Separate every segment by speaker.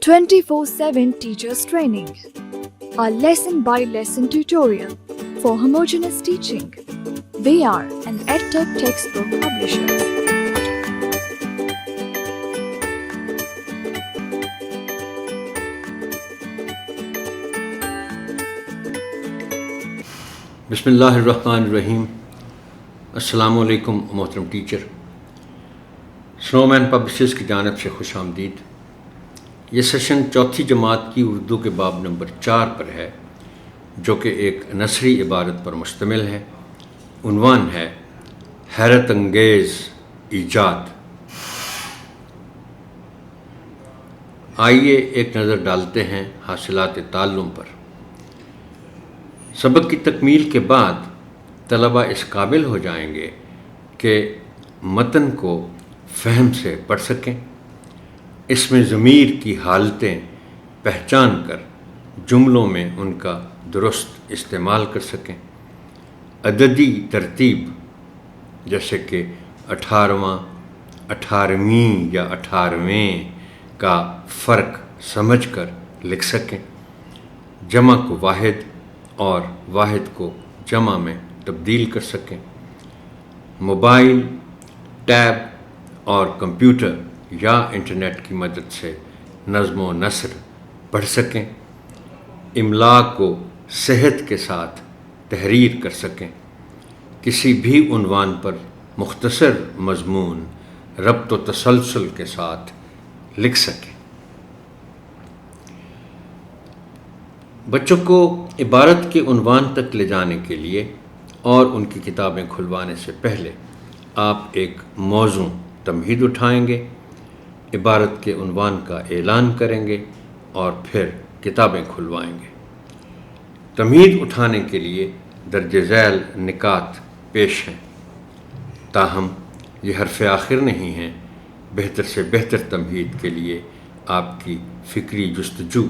Speaker 1: 24/7 teachers training. A lesson by lesson tutorial for homogeneous teaching. We are an EdTech textbook publisher.
Speaker 2: بسم اللہ الرحمن الرحیم. السلام علیکم محترم ٹیچر. سنو مین پبلشرز کی جانب سے خوش آمدید. یہ سیشن چوتھی جماعت کی اردو کے باب نمبر 4 پر ہے، جو کہ ایک نثری عبارت پر مشتمل ہے. عنوان ہے حیرت انگیز ایجاد. آئیے ایک نظر ڈالتے ہیں حاصلات تعلم پر. سبق کی تکمیل کے بعد طلبہ اس قابل ہو جائیں گے کہ متن کو فہم سے پڑھ سکیں، اس میں ضمیر کی حالتیں پہچان کر جملوں میں ان کا درست استعمال کر سکیں. عددی ترتیب جیسے کہ 18واں، 18ویں یا 18ویں کا فرق سمجھ کر لکھ سکیں. جمع کو واحد اور واحد کو جمع میں تبدیل کر سکیں. موبائل، ٹیب اور کمپیوٹر یا انٹرنیٹ کی مدد سے نظم و نثر پڑھ سکیں. املا کو صحت کے ساتھ تحریر کر سکیں. کسی بھی عنوان پر مختصر مضمون ربط و تسلسل کے ساتھ لکھ سکیں. بچوں کو عبارت کے عنوان تک لے جانے کے لیے اور ان کی کتابیں کھلوانے سے پہلے آپ ایک موزوں تمہید اٹھائیں گے، عبارت کے عنوان کا اعلان کریں گے اور پھر کتابیں کھلوائیں گے. تمہید اٹھانے کے لیے درج ذیل نکات پیش ہیں، تاہم یہ حرف آخر نہیں ہیں. بہتر سے بہتر تمہید کے لیے آپ کی فکری جستجو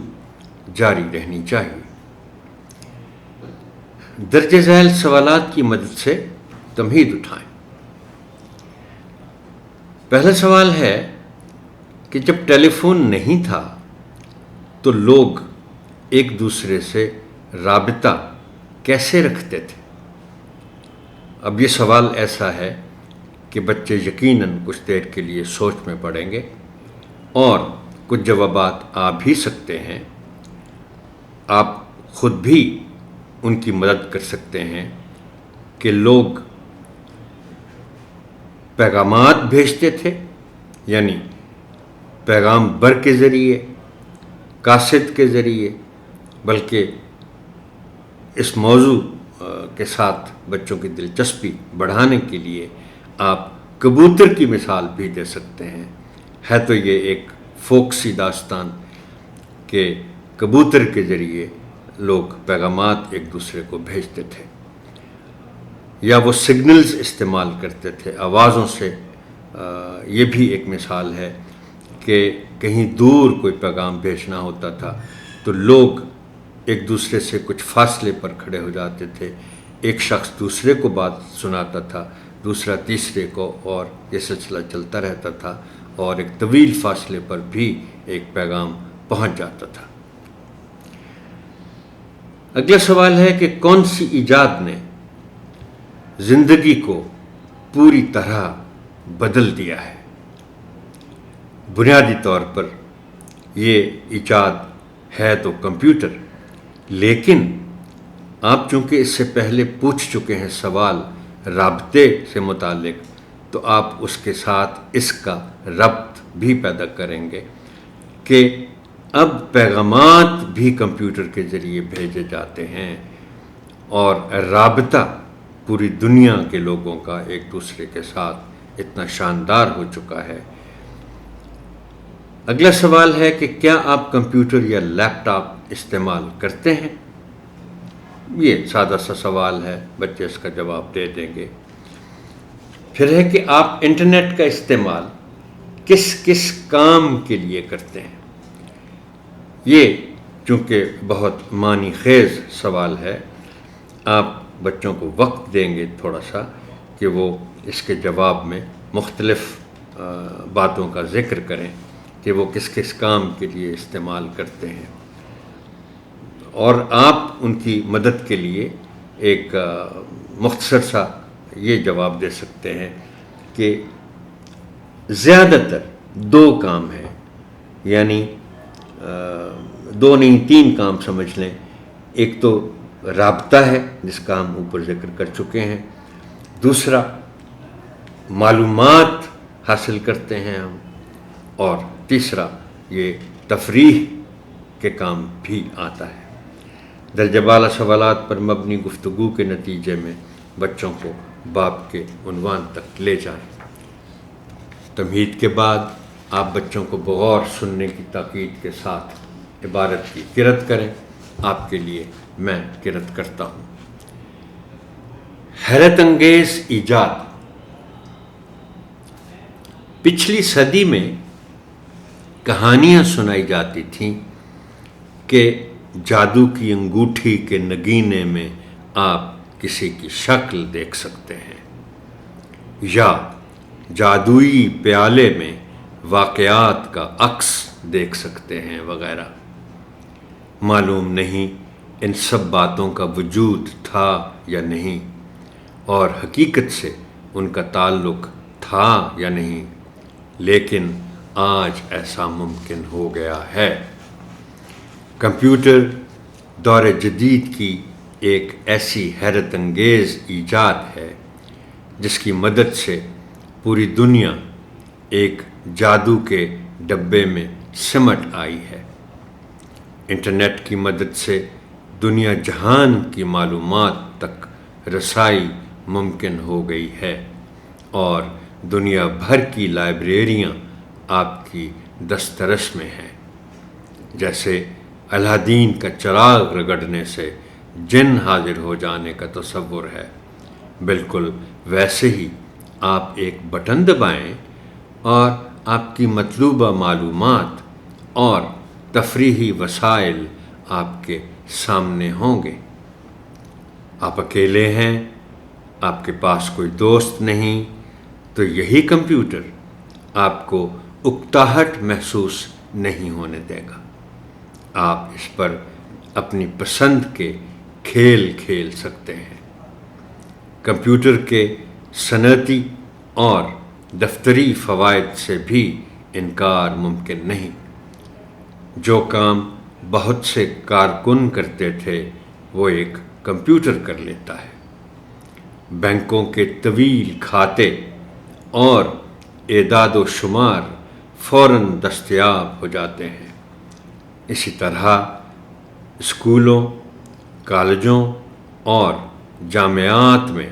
Speaker 2: جاری رہنی چاہیے. درج ذیل سوالات کی مدد سے تمہید اٹھائیں. پہلا سوال ہے کہ جب ٹیلی فون نہیں تھا تو لوگ ایک دوسرے سے رابطہ کیسے رکھتے تھے؟ اب یہ سوال ایسا ہے کہ بچے یقیناً کچھ دیر کے لیے سوچ میں پڑیں گے اور کچھ جوابات آ بھی سکتے ہیں. آپ خود بھی ان کی مدد کر سکتے ہیں کہ لوگ پیغامات بھیجتے تھے، یعنی پیغام بر کے ذریعے، قاصد کے ذریعے. بلکہ اس موضوع کے ساتھ بچوں کی دلچسپی بڑھانے کے لیے آپ کبوتر کی مثال بھی دے سکتے ہیں. ہے تو یہ ایک فوکسی داستان کہ کبوتر کے ذریعے لوگ پیغامات ایک دوسرے کو بھیجتے تھے، یا وہ سگنلز استعمال کرتے تھے آوازوں سے. یہ بھی ایک مثال ہے کہ کہیں دور کوئی پیغام بھیجنا ہوتا تھا تو لوگ ایک دوسرے سے کچھ فاصلے پر کھڑے ہو جاتے تھے. ایک شخص دوسرے کو بات سناتا تھا، دوسرا تیسرے کو، اور یہ سلسلہ چلتا رہتا تھا اور ایک طویل فاصلے پر بھی ایک پیغام پہنچ جاتا تھا. اگلا سوال ہے کہ کون سی ایجاد نے زندگی کو پوری طرح بدل دیا ہے؟ بنیادی طور پر یہ ایجاد ہے تو کمپیوٹر، لیکن آپ چونکہ اس سے پہلے پوچھ چکے ہیں سوال رابطے سے متعلق، تو آپ اس کے ساتھ اس کا ربط بھی پیدا کریں گے کہ اب پیغامات بھی کمپیوٹر کے ذریعے بھیجے جاتے ہیں اور رابطہ پوری دنیا کے لوگوں کا ایک دوسرے کے ساتھ اتنا شاندار ہو چکا ہے. اگلا سوال ہے کہ کیا آپ کمپیوٹر یا لیپ ٹاپ استعمال کرتے ہیں؟ یہ سادہ سا سوال ہے، بچے اس کا جواب دے دیں گے. پھر ہے کہ آپ انٹرنیٹ کا استعمال کس کس کام کے لیے کرتے ہیں؟ یہ چونکہ بہت معنی خیز سوال ہے، آپ بچوں کو وقت دیں گے تھوڑا سا کہ وہ اس کے جواب میں مختلف باتوں کا ذکر کریں. کہ وہ کس کس کام کے لیے استعمال کرتے ہیں، اور آپ ان کی مدد کے لیے ایک مختصر سا یہ جواب دے سکتے ہیں کہ زیادہ تر 2 کام ہیں، یعنی 2 نہیں 3 کام سمجھ لیں۔ ایک تو رابطہ ہے جس کا ہم اوپر ذکر کر چکے ہیں، دوسرا معلومات حاصل کرتے ہیں ہم، اور تیسرا یہ تفریح کے کام بھی آتا ہے۔ درجہ بالا سوالات پر مبنی گفتگو کے نتیجے میں بچوں کو باب کے عنوان تک لے جائیں۔ تمہید کے بعد آپ بچوں کو بغور سننے کی تاکید کے ساتھ عبارت کی قرأت کریں۔ آپ کے لیے میں قرأت کرتا ہوں۔ حیرت انگیز ایجاد۔ پچھلی صدی میں کہانیاں سنائی جاتی تھیں کہ جادو کی انگوٹھی کے نگینے میں آپ کسی کی شکل دیکھ سکتے ہیں، یا جادوئی پیالے میں واقعات کا عکس دیکھ سکتے ہیں وغیرہ۔ معلوم نہیں ان سب باتوں کا وجود تھا یا نہیں، اور حقیقت سے ان کا تعلق تھا یا نہیں، لیکن آج ایسا ممکن ہو گیا ہے۔ کمپیوٹر دور جدید کی ایک ایسی حیرت انگیز ایجاد ہے جس کی مدد سے پوری دنیا ایک جادو کے ڈبے میں سمٹ آئی ہے۔ انٹرنیٹ کی مدد سے دنیا جہان کی معلومات تک رسائی ممکن ہو گئی ہے، اور دنیا بھر کی لائبریریاں آپ کی دسترس میں ہیں۔ جیسے الادین کا چراغ رگڑنے سے جن حاضر ہو جانے کا تصور ہے، بالکل ویسے ہی آپ ایک بٹن دبائیں اور آپ کی مطلوبہ معلومات اور تفریحی وسائل آپ کے سامنے ہوں گے۔ آپ اکیلے ہیں، آپ کے پاس کوئی دوست نہیں، تو یہی کمپیوٹر آپ کو اکتاہٹ محسوس نہیں ہونے دے گا۔ آپ اس پر اپنی پسند کے کھیل کھیل سکتے ہیں۔ کمپیوٹر کے صنعتی اور دفتری فوائد سے بھی انکار ممکن نہیں۔ جو کام بہت سے کارکن کرتے تھے وہ ایک کمپیوٹر کر لیتا ہے۔ بینکوں کے طویل کھاتے اور اعداد و شمار فوراً دستیاب ہو جاتے ہیں۔ اسی طرح اسکولوں، کالجوں اور جامعات میں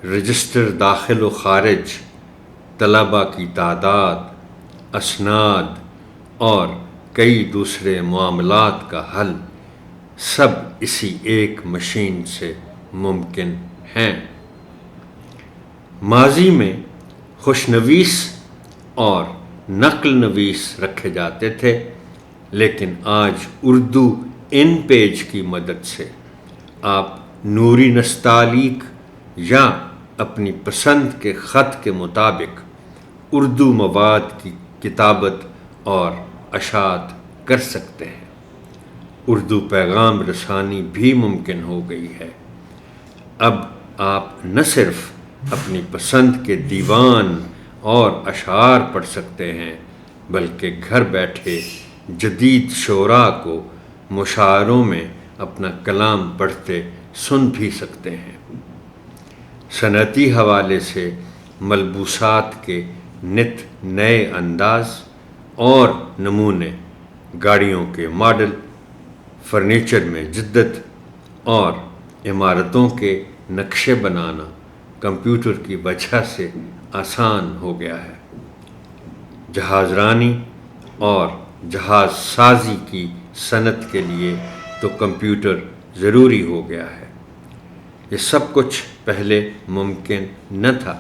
Speaker 2: رجسٹر داخل و خارج، طلباء کی تعداد، اسناد اور کئی دوسرے معاملات کا حل سب اسی ایک مشین سے ممکن ہیں۔ ماضی میں خوشنویس اور نقل نویس رکھے جاتے تھے، لیکن آج اردو ان پیج کی مدد سے آپ نوری نستعلیق یا اپنی پسند کے خط کے مطابق اردو مواد کی کتابت اور اشاعت کر سکتے ہیں۔ اردو پیغام رسانی بھی ممکن ہو گئی ہے۔ اب آپ نہ صرف اپنی پسند کے دیوان اور اشعار پڑھ سکتے ہیں، بلکہ گھر بیٹھے جدید شعراء کو مشاعروں میں اپنا کلام پڑھتے سن بھی سکتے ہیں۔ صنعتی حوالے سے ملبوسات کے نت نئے انداز اور نمونے، گاڑیوں کے ماڈل، فرنیچر میں جدت اور عمارتوں کے نقشے بنانا کمپیوٹر کی وجہ سے آسان ہو گیا ہے۔ جہاز رانی اور جہاز سازی کی صنعت کے لیے تو کمپیوٹر ضروری ہو گیا ہے۔ یہ سب کچھ پہلے ممکن نہ تھا۔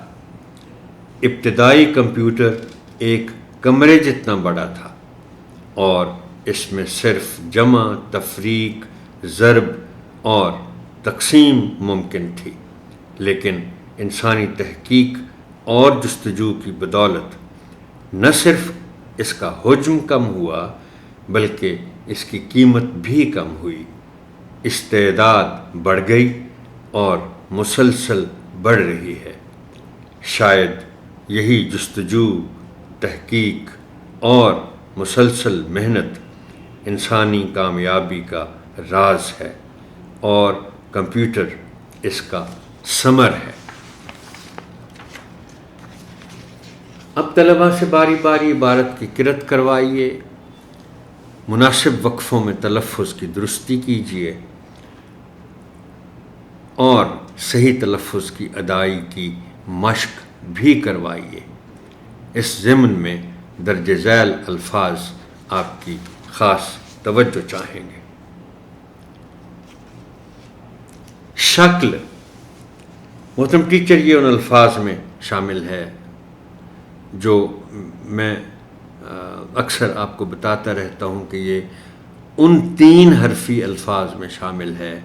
Speaker 2: ابتدائی کمپیوٹر ایک کمرے جتنا بڑا تھا اور اس میں صرف جمع، تفریق، ضرب اور تقسیم ممکن تھی، لیکن انسانی تحقیق اور جستجو کی بدولت نہ صرف اس کا حجم کم ہوا بلکہ اس کی قیمت بھی کم ہوئی، استعداد بڑھ گئی اور مسلسل بڑھ رہی ہے۔ شاید یہی جستجو، تحقیق اور مسلسل محنت انسانی کامیابی کا راز ہے، اور کمپیوٹر اس کا ثمر ہے۔ اب طلباء سے باری باری عبارت کی قرأت کروائیے، مناسب وقفوں میں تلفظ کی درستی کیجیے اور صحیح تلفظ کی ادائیگی کی مشق بھی کروائیے۔ اس ضمن میں درج ذیل الفاظ آپ کی خاص توجہ چاہیں گے۔ شکل، محترم ٹیچر، یہ ان الفاظ میں شامل ہے جو میں اکثر آپ کو بتاتا رہتا ہوں کہ یہ ان 3 حرفی الفاظ میں شامل ہے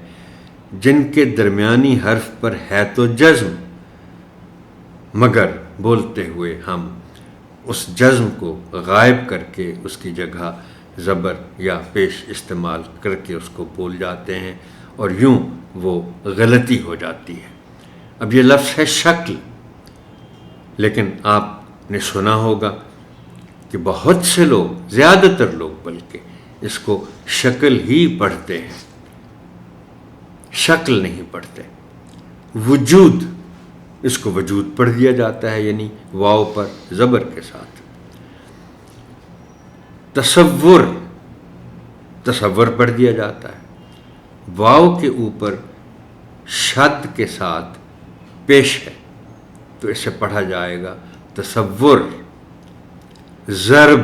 Speaker 2: جن کے درمیانی حرف پر ہے تو جزم، مگر بولتے ہوئے ہم اس جزم کو غائب کر کے اس کی جگہ زبر یا پیش استعمال کر کے اس کو بول جاتے ہیں، اور یوں وہ غلطی ہو جاتی ہے۔ اب یہ لفظ ہے شکل، لیکن آپ نے سنا ہوگا کہ بہت سے لوگ، زیادہ تر لوگ بلکہ، اس کو شکل ہی پڑھتے ہیں، شکل نہیں پڑھتے۔ وجود، اس کو وجود پڑھ دیا جاتا ہے، یعنی واو پر زبر کے ساتھ۔ تصور، تصور پڑھ دیا جاتا ہے، واو کے اوپر شد کے ساتھ پیش ہے تو اسے پڑھا جائے گا تصور۔ ضرب،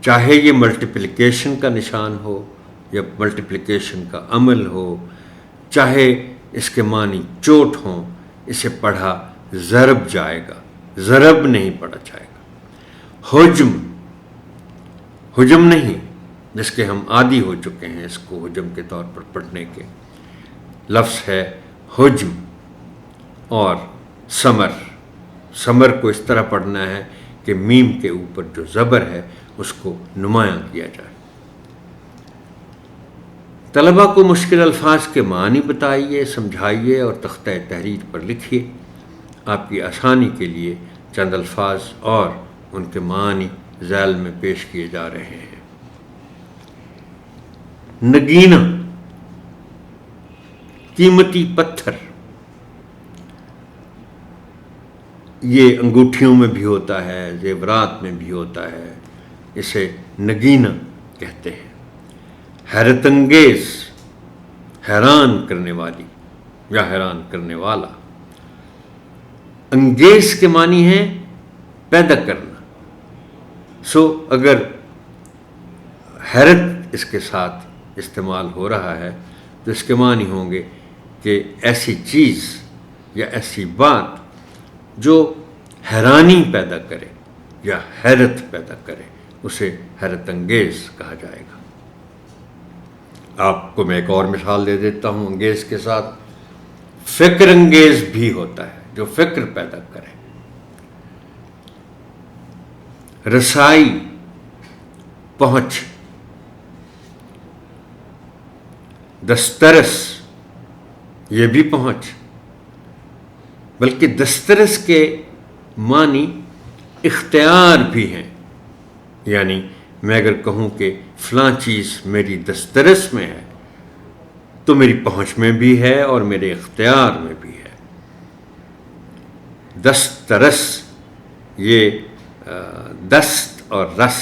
Speaker 2: چاہے یہ ملٹیپلیکیشن کا نشان ہو یا ملٹیپلیکیشن کا عمل ہو، چاہے اس کے معنی چوٹ ہوں، اسے پڑھا ضرب جائے گا، ضرب نہیں پڑھا جائے گا۔ حجم، حجم نہیں، جس کے ہم عادی ہو چکے ہیں اس کو حجم کے طور پر پڑھنے کے، لفظ ہے حجم۔ اور ثمر، ثمر کو اس طرح پڑھنا ہے کہ میم کے اوپر جو زبر ہے اس کو نمایاں کیا جائے۔ طلباء کو مشکل الفاظ کے معنی بتائیے، سمجھائیے اور تختہ تحریر پر لکھیے۔ آپ کی آسانی کے لیے چند الفاظ اور ان کے معنی ذیل میں پیش کیے جا رہے ہیں۔ نگینہ، قیمتی پتھر، یہ انگوٹھیوں میں بھی ہوتا ہے، زیورات میں بھی ہوتا ہے، اسے نگینہ کہتے ہیں۔ حیرت انگیز، حیران کرنے والی یا حیران کرنے والا۔ انگیز کے معنی ہے پیدا کرنا، سو اگر حیرت اس کے ساتھ استعمال ہو رہا ہے تو اس کے معنی ہوں گے کہ ایسی چیز یا ایسی بات جو حیرانی پیدا کرے یا حیرت پیدا کرے، اسے حیرت انگیز کہا جائے گا۔ آپ کو میں ایک اور مثال دے دیتا ہوں انگیز کے ساتھ۔ فکر انگیز بھی ہوتا ہے جو فکر پیدا کرے۔ رسائی، پہنچ۔ دسترس، یہ بھی پہنچ، بلکہ دسترس کے معنی اختیار بھی ہیں، یعنی میں اگر کہوں کہ فلاں چیز میری دسترس میں ہے تو میری پہنچ میں بھی ہے اور میرے اختیار میں بھی ہے۔ دسترس، یہ دست اور رس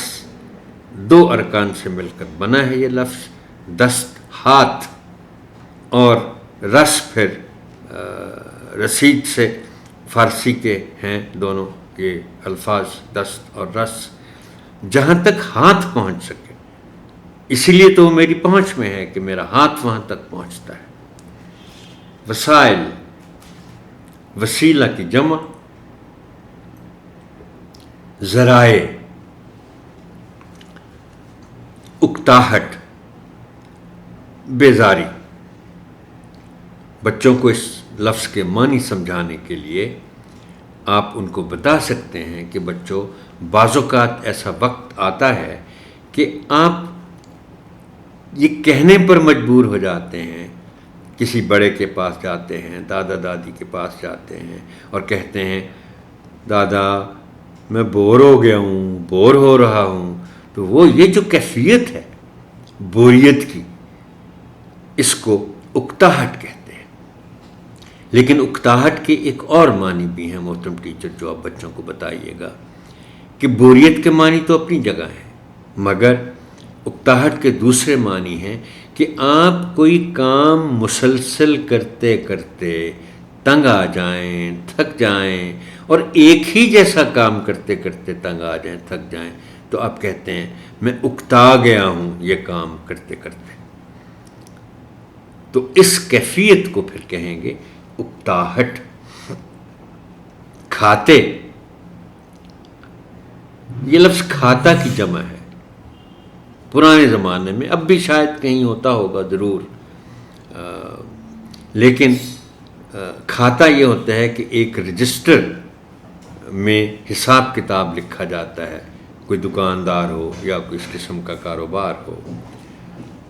Speaker 2: دو ارکان سے مل کر بنا ہے یہ لفظ۔ دست ہاتھ اور رس پھر رسید سے فارسی کے ہیں دونوں یہ الفاظ، دست اور رس، جہاں تک ہاتھ پہنچ سکے، اسی لیے تو میری پہنچ میں ہے کہ میرا ہاتھ وہاں تک پہنچتا ہے۔ وسائل، وسیلہ کی جمع۔ ذرائع، اکتاہٹ، بیزاری۔ بچوں کو اس لفظ کے معنی سمجھانے کے لیے آپ ان کو بتا سکتے ہیں کہ بچوں بعض اوقات ایسا وقت آتا ہے کہ آپ یہ کہنے پر مجبور ہو جاتے ہیں، کسی بڑے کے پاس جاتے ہیں، دادا دادی کے پاس جاتے ہیں اور کہتے ہیں دادا میں بور ہو گیا ہوں، بور ہو رہا ہوں، تو وہ یہ جو کیفیت ہے بوریت کی، اس کو اکتاہٹ کہتے ہیں۔ لیکن اکتاہٹ کے ایک اور معنی بھی ہیں محترم ٹیچر، جو آپ بچوں کو بتائیے گا کہ بوریت کے معنی تو اپنی جگہ ہے، مگر اکتاہٹ کے دوسرے معنی ہیں کہ آپ کوئی کام مسلسل کرتے کرتے تنگ آ جائیں، تھک جائیں، اور ایک ہی جیسا کام کرتے کرتے تنگ آ جائیں، تھک جائیں، تو آپ کہتے ہیں میں اکتا گیا ہوں یہ کام کرتے کرتے۔ تو اس کیفیت کو پھر کہیں گے اکتاہٹ۔ کھاتے، یہ لفظ کھاتا کی جمع ہے۔ پرانے زمانے میں، اب بھی شاید کہیں ہوتا ہوگا ضرور، لیکن کھاتا یہ ہوتا ہے کہ ایک رجسٹر میں حساب کتاب لکھا جاتا ہے، کوئی دکاندار ہو یا کوئی اس قسم کا کاروبار ہو،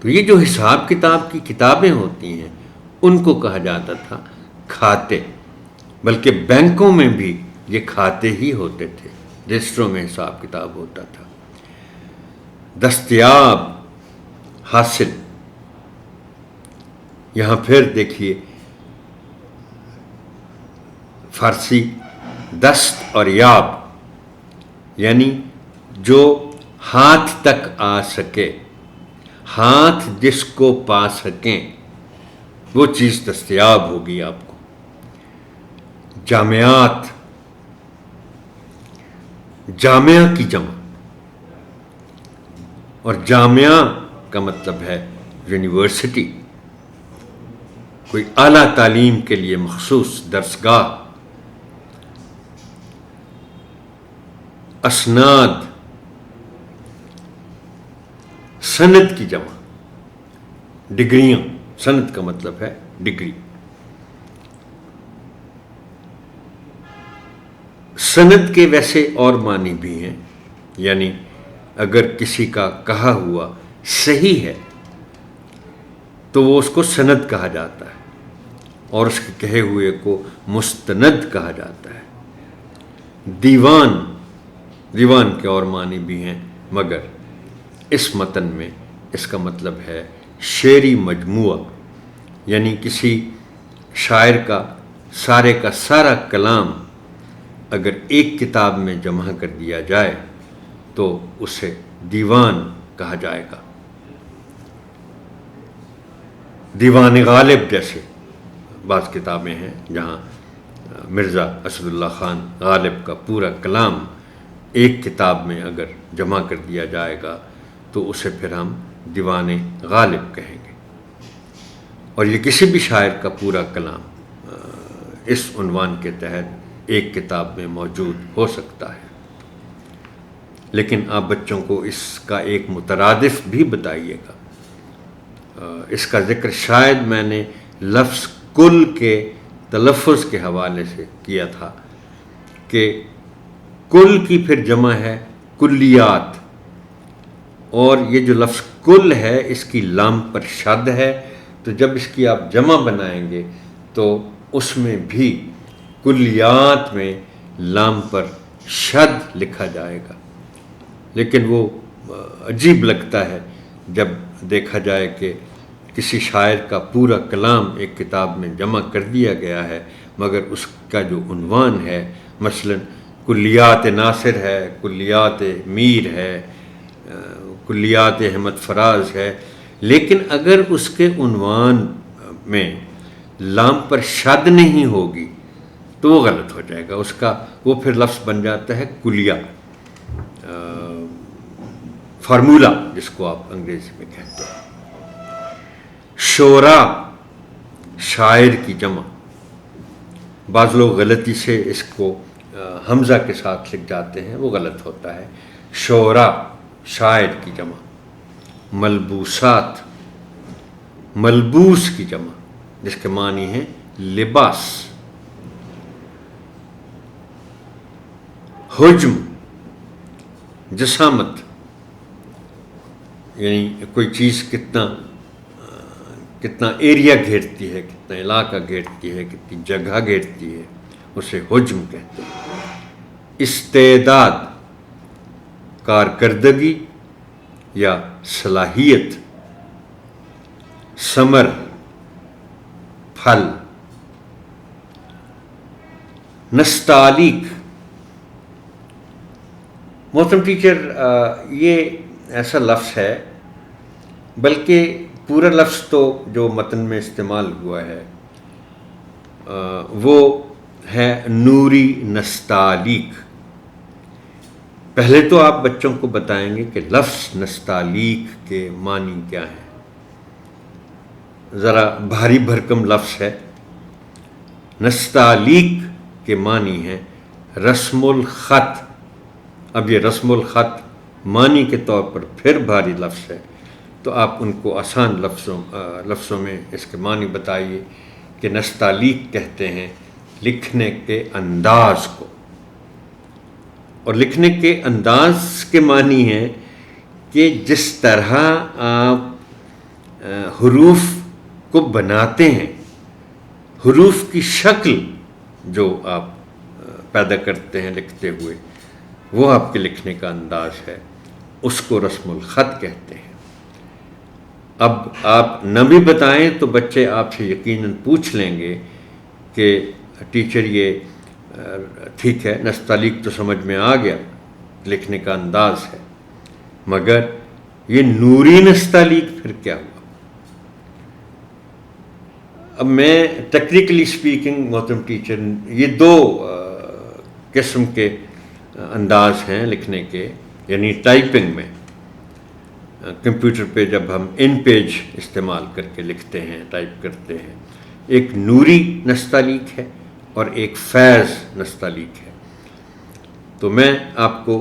Speaker 2: تو یہ جو حساب کتاب کی کتابیں ہوتی ہیں ان کو کہا جاتا تھا کھاتے۔ بلکہ بینکوں میں بھی یہ کھاتے ہی ہوتے تھے، رجسٹروں میں حساب کتاب ہوتا تھا۔ دستیاب، حاصل، یہاں پھر دیکھیے فارسی دست اور یاب، یعنی جو ہاتھ تک آ سکے، ہاتھ جس کو پا سکیں وہ چیز دستیاب ہوگی آپ کو۔ جامعات، جامعہ کی جمع، اور جامعہ کا مطلب ہے یونیورسٹی، کوئی اعلیٰ تعلیم کے لیے مخصوص درسگاہ۔ اسناد، سند کی جمع، ڈگریاں، سند کا مطلب ہے ڈگری۔ سند کے ویسے اور معنی بھی ہیں، یعنی اگر کسی کا کہا ہوا صحیح ہے تو وہ اس کو سند کہا جاتا ہے، اور اس کے کہے ہوئے کو مستند کہا جاتا ہے۔ دیوان، دیوان کے اور معنی بھی ہیں، مگر اس متن میں اس کا مطلب ہے شعری مجموعہ، یعنی کسی شاعر کا سارا کلام اگر ایک کتاب میں جمع کر دیا جائے تو اسے دیوان کہا جائے گا۔ دیوان غالب جیسے بعض کتابیں ہیں جہاں مرزا اسد اللہ خان غالب کا پورا کلام ایک کتاب میں اگر جمع کر دیا جائے گا تو اسے پھر ہم دیوان غالب کہیں گے، اور یہ کسی بھی شاعر کا پورا کلام اس عنوان کے تحت ایک کتاب میں موجود ہو سکتا ہے۔ لیکن آپ بچوں کو اس کا ایک مترادف بھی بتائیے گا۔ اس کا ذکر شاید میں نے لفظ کل کے تلفظ کے حوالے سے کیا تھا کہ کل کی پھر جمع ہے کلیات، اور یہ جو لفظ کل ہے اس کی لام پر شد ہے، تو جب اس کی آپ جمع بنائیں گے تو اس میں بھی کلیات میں لام پر شد لکھا جائے گا۔ لیکن وہ عجیب لگتا ہے جب دیکھا جائے کہ کسی شاعر کا پورا کلام ایک کتاب میں جمع کر دیا گیا ہے، مگر اس کا جو عنوان ہے مثلا کلیات ناصر ہے، کلیات میر ہے، کلیات احمد فراز ہے، لیکن اگر اس کے عنوان میں لام پر شد نہیں ہوگی تو وہ غلط ہو جائے گا، اس کا وہ پھر لفظ بن جاتا ہے کلیہ، فارمولہ جس کو آپ انگریزی میں کہتے ہیں۔ شعراء، شاعر کی جمع، بعض لوگ غلطی سے اس کو حمزہ کے ساتھ لکھ جاتے ہیں، وہ غلط ہوتا ہے۔ شعراء، شاعر کی جمع۔ ملبوسات، ملبوس کی جمع، جس کے معنی ہیں لباس۔ حجم، جسامت، یعنی کوئی چیز کتنا ایریا گھیرتی ہے، کتنا علاقہ گھیرتی ہے، کتنی جگہ گھیرتی ہے، اسے حجم کہتے ہیں۔ استعداد، کارکردگی یا صلاحیت۔ ثمر، پھل۔ نستعلیق، محترم ٹیچر، یہ ایسا لفظ ہے، بلکہ پورا لفظ تو جو متن میں استعمال ہوا ہے وہ ہے نوری نستعلیق۔ پہلے تو آپ بچوں کو بتائیں گے کہ لفظ نستعلیق کے معنی کیا ہیں۔ ذرا بھاری بھرکم لفظ ہے۔ نستعلیق کے معنی ہے رسم الخط۔ اب یہ رسم الخط معنی کے طور پر پھر بھاری لفظ ہے، تو آپ ان کو آسان لفظوں میں اس کے معنی بتائیے کہ نستعلیق کہتے ہیں لکھنے کے انداز کو، اور لکھنے کے انداز کے معنی ہے کہ جس طرح آپ حروف کو بناتے ہیں، حروف کی شکل جو آپ پیدا کرتے ہیں لکھتے ہوئے، وہ آپ کے لکھنے کا انداز ہے، اس کو رسم الخط کہتے ہیں۔ اب آپ نہ بھی بتائیں تو بچے آپ سے یقیناً پوچھ لیں گے کہ ٹیچر یہ ٹھیک ہے، نستعلیق تو سمجھ میں آ گیا، لکھنے کا انداز ہے، مگر یہ نوری نستعلیق پھر کیا ہوا؟ اب میں ٹیکنیکلی اسپیکنگ محترم ٹیچر، یہ دو قسم کے انداز ہیں لکھنے کے، یعنی ٹائپنگ میں کمپیوٹر پہ جب ہم ان پیج استعمال کر کے لکھتے ہیں، ٹائپ کرتے ہیں، ایک نوری نستعلیق ہے اور ایک فیض نستعلیق ہے۔ تو میں آپ کو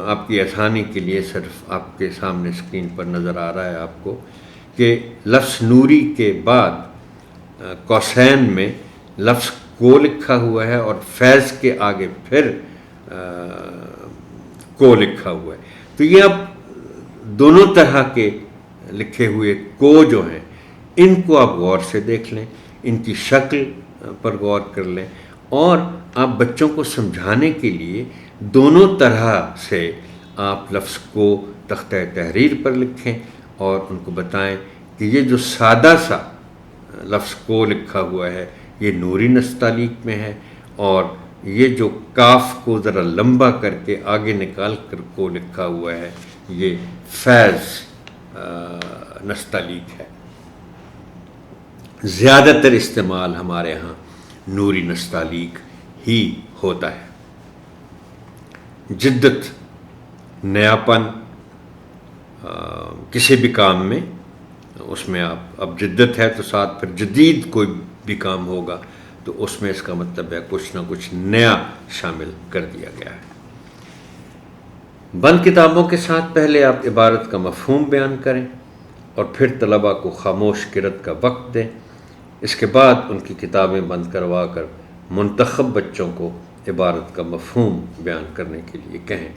Speaker 2: آپ کی آسانی کے لیے صرف آپ کے سامنے اسکرین پر نظر آ رہا ہے آپ کو کہ لفظ نوری کے بعد قوسین میں لفظ کو لکھا ہوا ہے اور فیض کے آگے پھر کو لکھا ہوا ہے۔ تو یہ اب دونوں طرح کے لکھے ہوئے کو جو ہیں ان کو آپ غور سے دیکھ لیں، ان کی شکل پر غور کر لیں، اور آپ بچوں کو سمجھانے کے لیے دونوں طرح سے آپ لفظ کو تختہ تحریر پر لکھیں اور ان کو بتائیں کہ یہ جو سادہ سا لفظ کو لکھا ہوا ہے یہ نوری نستعلیق میں ہے، اور یہ جو کاف کو ذرا لمبا کر کے آگے نکال کر کو لکھا ہوا ہے یہ فیض نستعلیق ہے۔ زیادہ تر استعمال ہمارے ہاں نوری نستعلیق ہی ہوتا ہے۔ جدت، نیاپن کسی بھی کام میں، اس میں آپ اب جدت ہے تو ساتھ پھر جدید کوئی بھی کام ہوگا تو اس میں اس کا مطلب ہے کچھ نہ کچھ نیا شامل کر دیا گیا ہے۔ بند کتابوں کے ساتھ پہلے آپ عبارت کا مفہوم بیان کریں اور پھر طلباء کو خاموش قرأت کا وقت دیں۔ اس کے بعد ان کی کتابیں بند کروا کر منتخب بچوں کو عبارت کا مفہوم بیان کرنے کے لیے کہیں۔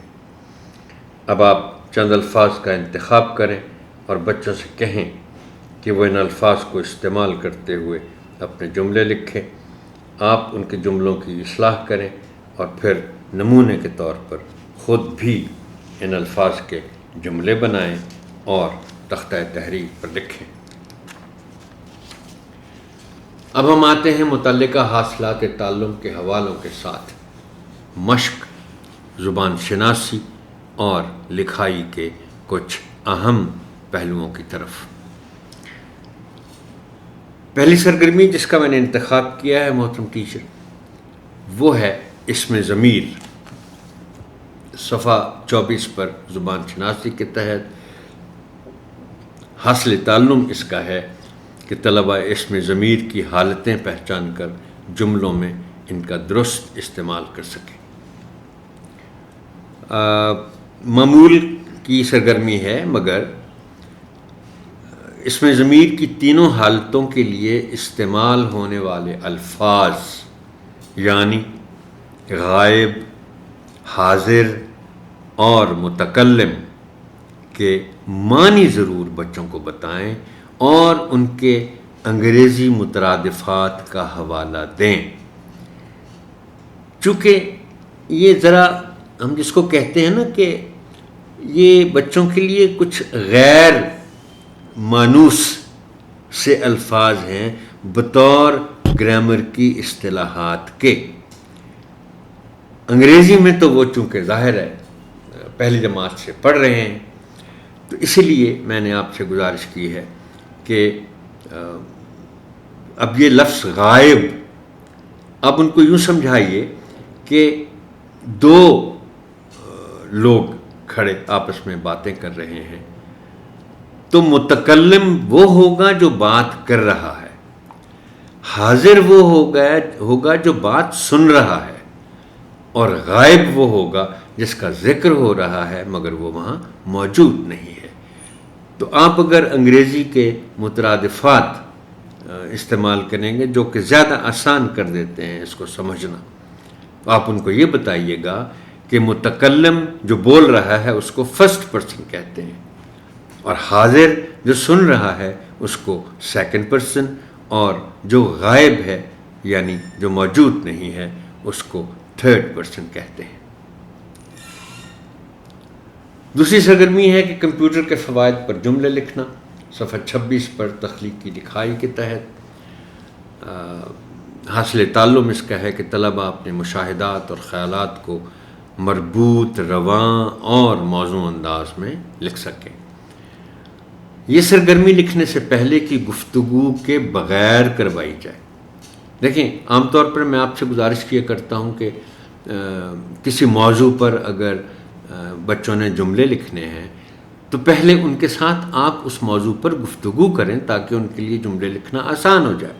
Speaker 2: اب آپ چند الفاظ کا انتخاب کریں اور بچوں سے کہیں کہ وہ ان الفاظ کو استعمال کرتے ہوئے اپنے جملے لکھیں۔ آپ ان کے جملوں کی اصلاح کریں اور پھر نمونے کے طور پر خود بھی ان الفاظ کے جملے بنائیں اور تختہ تحریر پر لکھیں۔ اب ہم آتے ہیں متعلقہ حاصلات تعلم کے حوالوں کے ساتھ مشق، زبان شناسی اور لکھائی کے کچھ اہم پہلوؤں کی طرف۔ پہلی سرگرمی جس کا میں نے انتخاب کیا ہے محترم ٹیچر وہ ہے اسم ضمیر۔ صفحہ 24 پر زبان شناسی کے تحت حاصل تعلم اس کا ہے کہ طلباء اسم ضمیر کی حالتیں پہچان کر جملوں میں ان کا درست استعمال کر سکیں۔ معمول کی سرگرمی ہے، مگر اسم ضمیر کی تینوں حالتوں کے لیے استعمال ہونے والے الفاظ یعنی غائب، حاضر اور متکلم کے معنی ضرور بچوں کو بتائیں اور ان کے انگریزی مترادفات کا حوالہ دیں. چونکہ یہ ذرا ہم جس کو کہتے ہیں نا کہ یہ بچوں کے لیے کچھ غیر مانوس سے الفاظ ہیں بطور گرامر کی اصطلاحات کے. انگریزی میں تو وہ چونکہ ظاہر ہے پہلی جماعت سے پڑھ رہے ہیں، تو اسی لیے میں نے آپ سے گزارش کی ہے کہ اب یہ لفظ غائب، اب ان کو یوں سمجھائیے کہ دو لوگ کھڑے آپس میں باتیں کر رہے ہیں، تو متکلم وہ ہوگا جو بات کر رہا ہے، حاضر وہ ہوگا جو بات سن رہا ہے، اور غائب وہ ہوگا جس کا ذکر ہو رہا ہے مگر وہ وہاں موجود نہیں ہے. تو آپ اگر انگریزی کے مترادفات استعمال کریں گے جو کہ زیادہ آسان کر دیتے ہیں اس کو سمجھنا، تو آپ ان کو یہ بتائیے گا کہ متکلم جو بول رہا ہے اس کو فرسٹ پرسن کہتے ہیں، اور حاضر جو سن رہا ہے اس کو سیکنڈ پرسن، اور جو غائب ہے یعنی جو موجود نہیں ہے اس کو تھرڈ پرسن کہتے ہیں. دوسری سرگرمی ہے کہ کمپیوٹر کے فوائد پر جملے لکھنا. صفحہ 26 پر تخلیقی لکھائی کے تحت حاصل تعلم اس کا ہے کہ طلباء اپنے مشاہدات اور خیالات کو مربوط، رواں اور موزوں انداز میں لکھ سکیں. یہ سرگرمی لکھنے سے پہلے کی گفتگو کے بغیر کروائی جائے. دیکھیں عام طور پر میں آپ سے گزارش کیا کرتا ہوں کہ کسی موضوع پر اگر بچوں نے جملے لکھنے ہیں تو پہلے ان کے ساتھ آپ اس موضوع پر گفتگو کریں تاکہ ان کے لیے جملے لکھنا آسان ہو جائے.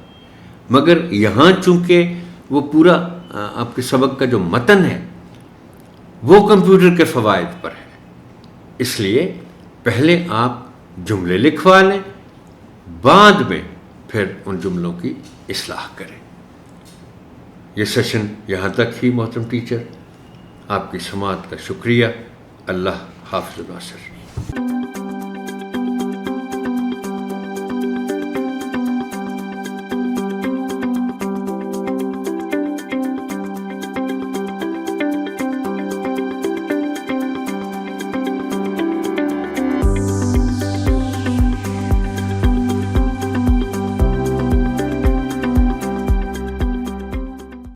Speaker 2: مگر یہاں چونکہ وہ پورا آپ کے سبق کا جو متن ہے وہ کمپیوٹر کے فوائد پر ہے، اس لیے پہلے آپ جملے لکھوا لیں، بعد میں پھر ان جملوں کی اصلاح کریں. یہ سیشن یہاں تک ہی محترم ٹیچر. آپ کی سماعت کا شکریہ. اللہ حافظ ناصر.